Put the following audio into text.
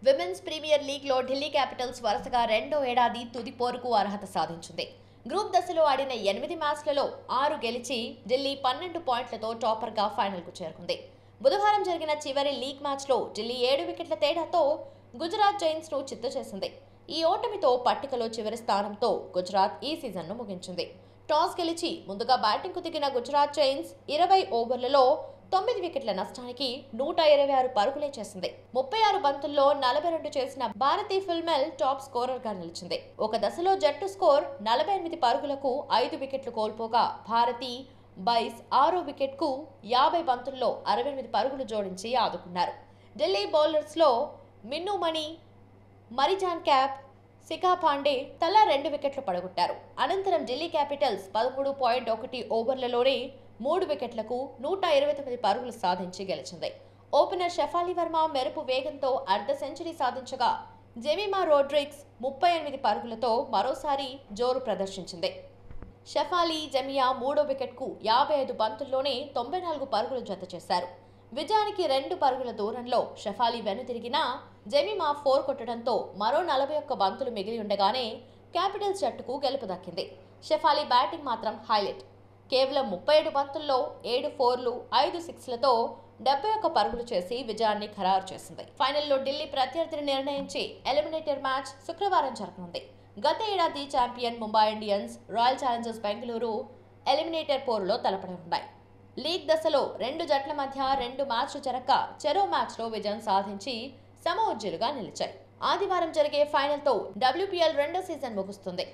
Women's premier లీగ్లో Delhi Capitals వరుసగా రెండో ఏడాది తుది పోరుకు అర్హత సాధించింది. గ్రూప్ దశలో ఆడిన 8 మ్యాచ్లలో 6 గెలిచి ఢిల్లీ 12 పాయింట్లతో టాపర్గా ఫైనల్కు చేరుకుంది. బుధవారం జరిగిన చివరి లీగ్ మ్యాచ్లో ఢిల్లీ 7 వికెట్ల తేడాతో గుజరాత్ జైంట్స్ను చిత్తు చేసింది. ఈ ఓటమితో పట్టికలో చివరి స్థానంతో గుజరాత్ ఈ సీజన్ను ముగించింది. టాస్ గెలిచి ముందుగా బ్యాటింగ్కు దిగిన గుజరాత్ జైంట్స్ 20 ఓవర్లలో 9 వికెట్ల నష్టానికి 126 పరుగులే చేసింది. 36 బంతుల్లో 42 చేసిన భారతీ ఫిల్మెల్ టాప్ స్కోరర్గా నిలిచింది. ఒక దశలో జట్టు స్కోర్ 48 పరుగులకు 5 వికెట్లు కోల్పోగా భారతీ బైస్ 6వ వికెట్కు 50 బంతుల్లో 68 పరుగులు జోడించి ఆదుకున్నారు. ఢిల్లీ బౌలర్స్లో మిన్ను మణి, మరిజాన్ క్యాప్, శిఖా పాండే తలా 2 వికెట్లు పడగొట్టారు. అనంతరం ఢిల్లీ క్యాపిటల్స్ 13.1 ఓవర్లలోనే 3 వికెట్లకు 129 పరుగులు సాధించి గెలిచింది. ఓపెనర్ షఫాలి వర్మ మెరుపు వేగంతో అర్ధ సెంచరీ సాధించగా జెమిమా రోడ్రిగ్స్ 38 పరుగులతో మరోసారి జోరు ప్రదర్శించింది. షఫాలి, జమియా 3వ వికెట్కు 55 బంతుల్లోనే 94 పరుగులు జత చేశారు. విజయానికి 2 పరుగుల దూరంలో షఫాలి వెనుతిరిగినా జెమిమా 4 కొట్టడంతో మరో 41 బంతులు మిగిలి ఉండగానే క్యాపిటల్స్ జట్టుకు గెలుపు దక్కింది. షఫాలి బ్యాటింగ్ మాత్రం హైలైట్. కేవలం 37 బంతుల్లో 7 ఫోర్లు, 5 సిక్స్లతో 71 పరుగులు చేసి విజయాన్ని ఖరారు చేసింది. ఫైనల్లో ఢిల్లీ ప్రత్యర్థిని నిర్ణయించి ఎలిమినేటర్ మ్యాచ్ శుక్రవారం జరగనుంది. గత ఏడాది champion Mumbai Indians, royal Challengers Bengaluru eliminator పోరులో తలపడి ఉన్నాయి. లీగ్ దశలో 2 జట్ల మధ్య 2 మ్యాచ్లు జరగక చెరో మ్యాచ్లో విజయం సాధించి సమఉజ్జీలుగా నిలిచాయి. ఆదివారం జరిగే ఫైనల్తో WPL రెండో సీజన్ ముగుస్తుంది.